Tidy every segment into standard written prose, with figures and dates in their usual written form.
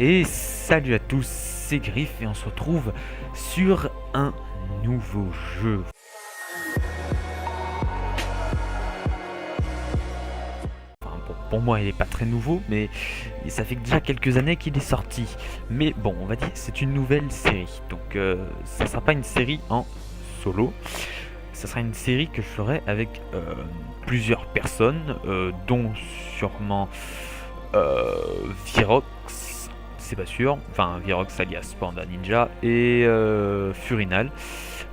Et salut à tous, c'est Griff et on se retrouve sur un nouveau jeu. Enfin, bon, pour moi il n'est pas très nouveau, mais ça fait déjà quelques années qu'il est sorti. Mais bon, on va dire c'est une nouvelle série. Donc ça sera pas une série en solo. Ça sera une série que je ferai avec plusieurs personnes, dont sûrement Virox, c'est pas sûr, enfin Virox alias Panda Ninja et Furinal,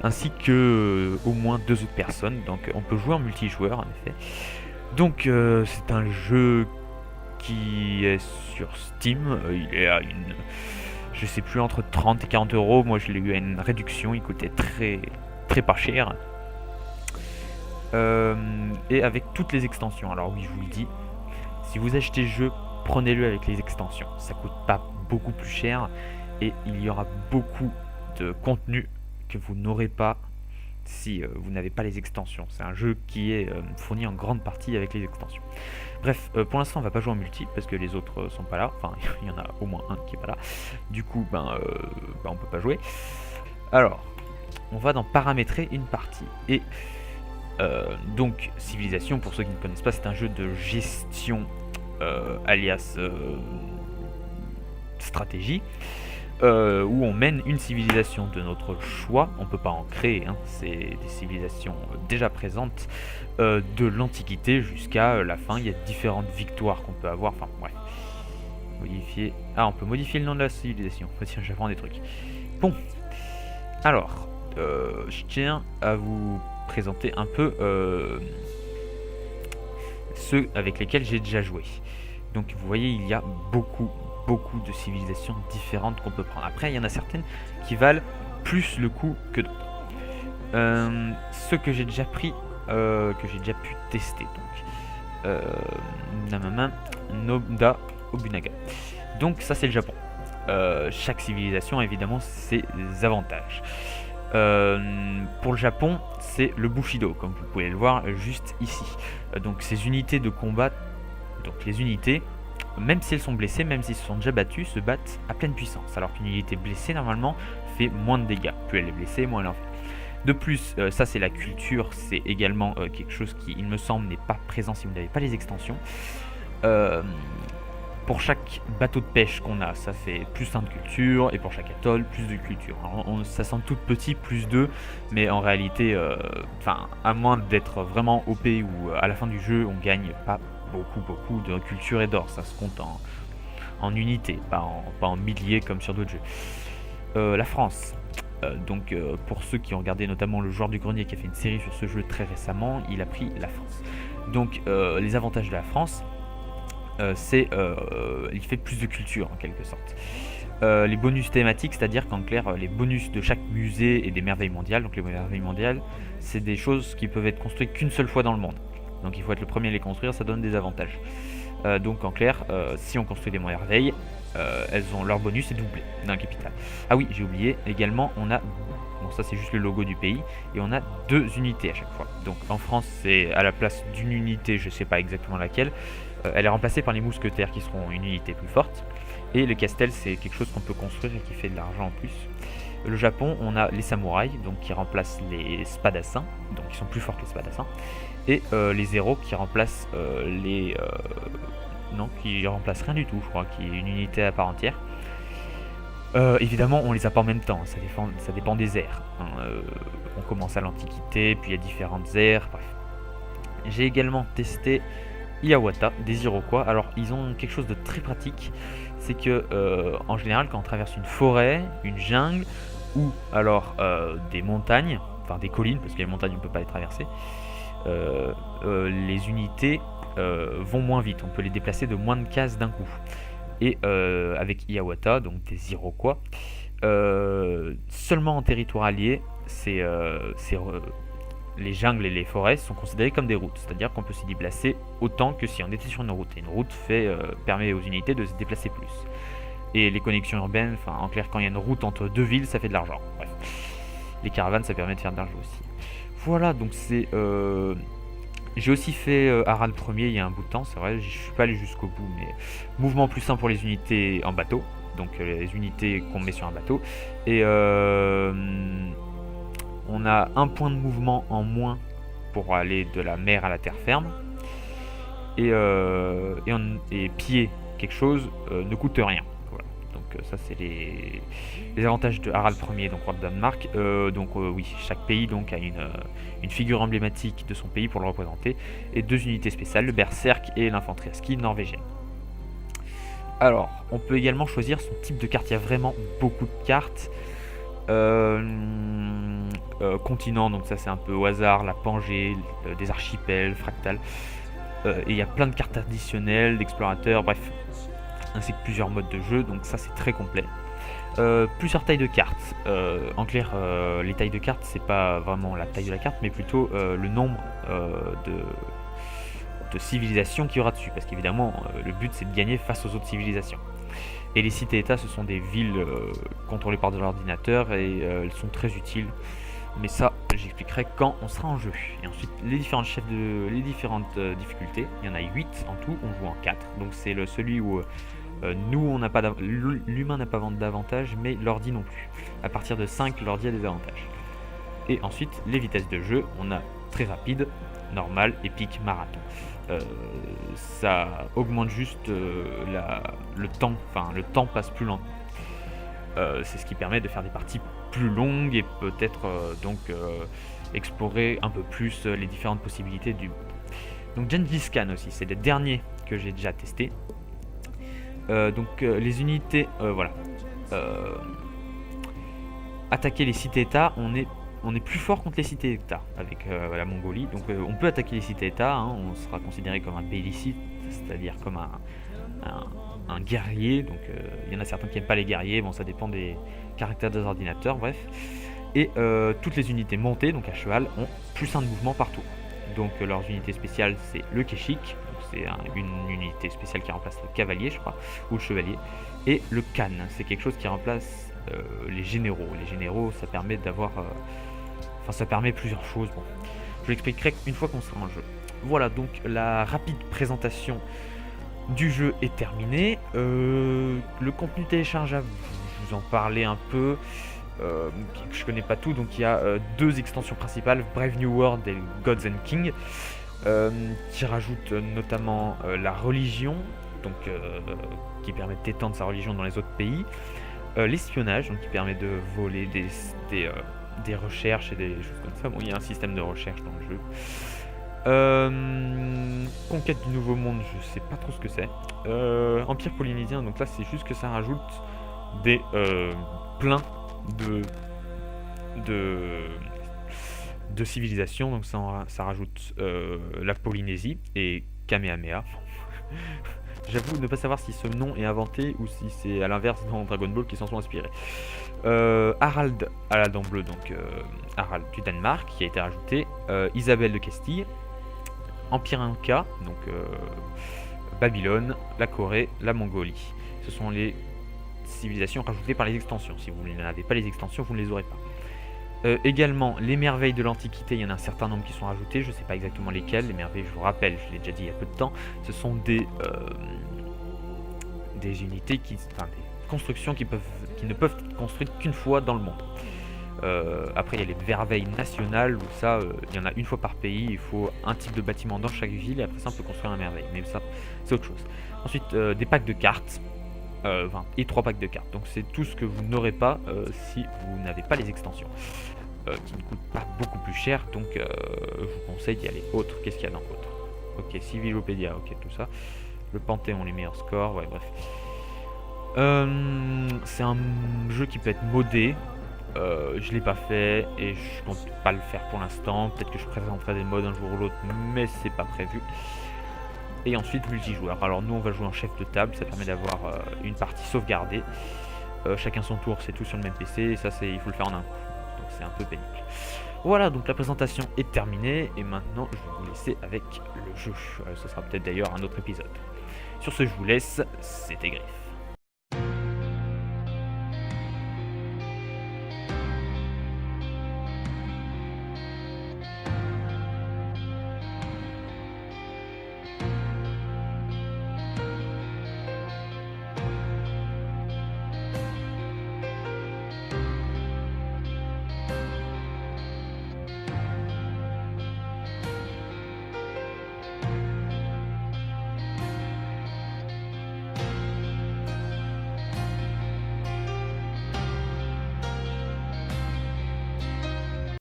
ainsi que au moins deux autres personnes. Donc on peut jouer en multijoueur en effet. Donc c'est un jeu qui est sur Steam, il est à une, je sais plus, entre 30 et 40 euros. Moi je l'ai eu à une réduction, il coûtait très pas cher. Et avec toutes les extensions. Alors oui, je vous le dis, si vous achetez le jeu, prenez-le avec les extensions. Ça coûte pas beaucoup plus cher et il y aura beaucoup de contenu que vous n'aurez pas si vous n'avez pas les extensions. C'est un jeu qui est fourni en grande partie avec les extensions. Bref, pour l'instant on va pas jouer en multi parce que les autres sont pas là. Enfin, il y en a au moins un qui est pas là. Du coup, on peut pas jouer. Alors, on va dans paramétrer une partie. Et donc, Civilisation, pour ceux qui ne connaissent pas, c'est un jeu de gestion alias stratégie, où on mène une civilisation de notre choix. On peut pas en créer, hein. C'est des civilisations déjà présentes de l'Antiquité jusqu'à la fin. Il y a différentes victoires qu'on peut avoir. Enfin bref, modifier. Ah, on peut modifier le nom de la civilisation. Tiens, j'apprends des trucs. Bon, alors, je tiens à vous présenter un peu ceux avec lesquels j'ai déjà joué. Donc vous voyez, il y a beaucoup de civilisations différentes qu'on peut prendre. Après, il y en a certaines qui valent plus le coup que d'autres. Ceux que j'ai déjà pris, que j'ai déjà pu tester. Donc, Noda Obunaga. Donc ça, c'est le Japon. Chaque civilisation a évidemment ses avantages. Pour le Japon, c'est le Bushido, comme vous pouvez le voir juste ici. Donc ces unités de combat, donc les unités, même si elles sont blessées, même s'ils se sont déjà battus, se battent à pleine puissance. Alors qu'une unité blessée, normalement, fait moins de dégâts. Plus elle est blessée, moins elle en fait. De plus, ça c'est la culture, c'est également quelque chose qui, il me semble, n'est pas présent si vous n'avez pas les extensions. Pour chaque bateau de pêche qu'on a, ça fait plus 1 de culture, et pour chaque atoll, plus de culture. Alors, ça semble tout petit, plus 2, mais en réalité, à moins d'être vraiment OP ou à la fin du jeu, on gagne pas beaucoup de culture et d'or. Ça se compte en unités, pas en milliers comme sur d'autres jeux. La France. Donc pour ceux qui ont regardé notamment le joueur du grenier qui a fait une série sur ce jeu très récemment, il a pris la France. Donc les avantages de la France, c'est il fait plus de culture en quelque sorte. Les bonus thématiques, c'est-à-dire qu'en clair, les bonus de chaque musée et des merveilles mondiales. Donc les merveilles mondiales, c'est des choses qui peuvent être construites qu'une seule fois dans le monde. Donc il faut être le premier à les construire, ça donne des avantages. Donc en clair, si on construit des merveilles, elles ont leur bonus est doublé d'un capital. Ah oui, j'ai oublié, également on a, bon ça c'est juste le logo du pays, et on a 2 unités à chaque fois. Donc en France c'est à la place d'une unité, je sais pas exactement laquelle, elle est remplacée par les mousquetaires qui seront une unité plus forte. Et le castel c'est quelque chose qu'on peut construire et qui fait de l'argent en plus. Le Japon, on a les samouraïs, donc qui remplacent les spadassins, donc qui sont plus forts que les spadassins. Et les héros qui remplacent non, qui remplacent rien du tout, je crois, qui est une unité à part entière. Évidemment, on les a pas en même temps, ça dépend des ères. On commence à l'Antiquité, puis il y a différentes ères, bref. J'ai également testé Hiawatha, des Iroquois. Alors, ils ont quelque chose de très pratique, c'est que en général, quand on traverse une forêt, une jungle, ou alors des montagnes, enfin des collines, parce que les montagnes on peut pas les traverser, les unités vont moins vite, on peut les déplacer de moins de cases d'un coup. Et avec Hiawatha, donc des Iroquois, seulement en territoire allié, les jungles et les forêts sont considérées comme des routes, c'est-à-dire qu'on peut s'y déplacer autant que si on était sur une route. Et une route permet aux unités de se déplacer plus. Et les connexions urbaines, enfin en clair, quand il y a une route entre 2 villes, ça fait de l'argent. Bref, les caravanes, ça permet de faire de l'argent aussi. Voilà, donc c'est J'ai aussi fait Harald Ier il y a un bout de temps, c'est vrai, je suis pas allé jusqu'au bout, mais mouvement plus simple pour les unités en bateau, donc les unités qu'on met sur un bateau. Et on a un point de mouvement en moins pour aller de la mer à la terre ferme. Et piller quelque chose ne coûte rien. Voilà. Donc ça c'est les avantages de Harald Ier, donc roi de Danemark. Oui, chaque pays donc a une figure emblématique de son pays pour le représenter, et 2 unités spéciales, le berserk et l'infanterie à ski norvégienne. Alors, on peut également choisir son type de carte. Il y a vraiment beaucoup de cartes. Continent, donc ça c'est un peu au hasard, la Pangée, des archipels, fractales. Et il y a plein de cartes additionnelles, d'explorateurs, bref, ainsi que plusieurs modes de jeu, donc ça c'est très complet. Plusieurs tailles de cartes. En clair, les tailles de cartes, c'est pas vraiment la taille de la carte, mais plutôt le nombre de civilisations qu'il y aura dessus, parce qu'évidemment, le but c'est de gagner face aux autres civilisations. Et les cités-états, ce sont des villes contrôlées par de l'ordinateur, et elles sont très utiles. Mais ça, j'expliquerai quand on sera en jeu. Et ensuite, les différentes difficultés. Il y en a 8 en tout, on joue en 4. Donc c'est celui où l'humain n'a pas d'avantage, mais l'ordi non plus. À partir de 5, l'ordi a des avantages. Et ensuite, les vitesses de jeu, on a très rapide, normal, épique, marathon. Ça augmente juste le temps, enfin le temps passe plus lent. C'est ce qui permet de faire des parties plus longues et peut-être explorer un peu plus les différentes possibilités du monde. Donc Gengis Khan aussi, c'est le dernier que j'ai déjà testé. Les unités, voilà. Attaquer les cités-états, on est plus fort contre les cités-états avec la Mongolie. Donc on peut attaquer les cités-états, hein, on sera considéré comme un bellicite, c'est-à-dire comme un guerrier. Donc il y en a certains qui n'aiment pas les guerriers, bon ça dépend des caractères des ordinateurs, bref. Et toutes les unités montées, donc à cheval, ont plus 1 de mouvement partout. Donc leurs unités spéciales, c'est le Keshik, c'est une unité spéciale qui remplace le cavalier, je crois, ou le chevalier. Et le Khan, c'est quelque chose qui remplace les généraux. Les généraux, ça permet d'avoir... ça permet plusieurs choses. Bon, je l'expliquerai une fois qu'on sera en jeu. Voilà, donc la rapide présentation du jeu est terminée. Le contenu téléchargeable, je vous en parlais un peu. Je connais pas tout, donc il y a 2 extensions principales, Brave New World et Gods and Kings, qui rajoutent notamment la religion, donc qui permet d'étendre sa religion dans les autres pays, l'espionnage, donc qui permet de voler des recherches et des choses comme ça. Bon, il y a un système de recherche dans le jeu. Conquête du Nouveau Monde, je sais pas trop ce que c'est. Empire polynésien, donc là c'est juste que ça rajoute des plein de civilisations. Donc ça rajoute la Polynésie et Kamehameha. J'avoue ne pas savoir si ce nom est inventé ou si c'est à l'inverse dans Dragon Ball qui s'en sont inspirés. Harald à la dent bleue, donc Harald du Danemark qui a été rajouté. Isabelle de Castille. Empire Inca, donc Babylone, la Corée, la Mongolie. Ce sont les civilisations rajoutées par les extensions. Si vous n'avez pas les extensions, vous ne les aurez pas. Également, les merveilles de l'Antiquité, il y en a un certain nombre qui sont rajoutées, je ne sais pas exactement lesquelles. Les merveilles, je vous rappelle, je l'ai déjà dit il y a peu de temps, ce sont des unités, des constructions qui ne peuvent être construites qu'une fois dans le monde. Après il y a les merveilles nationales où ça il y en a une fois par pays, il faut un type de bâtiment dans chaque ville et après ça on peut construire une merveille, mais ça c'est autre chose. Ensuite des packs de cartes, et 3 packs de cartes, donc c'est tout ce que vous n'aurez pas si vous n'avez pas les extensions, qui ne coûtent pas beaucoup plus cher, donc je vous conseille d'y aller. Autre, qu'est-ce qu'il y a dans autre? Ok, Civilopédia, ok, tout ça, le Panthéon, les meilleurs scores, ouais, bref. C'est un jeu qui peut être modé. Je l'ai pas fait et je compte pas le faire pour l'instant. Peut-être que je présenterai des modes un jour ou l'autre, mais c'est pas prévu. Et ensuite multijoueur. Alors nous on va jouer en chef de table, ça permet d'avoir une partie sauvegardée. Chacun son tour, c'est tout sur le même PC et ça il faut le faire en un coup. Donc c'est un peu pénible. Voilà, donc la présentation est terminée et maintenant je vais vous laisser avec le jeu. Ce sera peut-être d'ailleurs un autre épisode. Sur ce, je vous laisse, c'était Griff.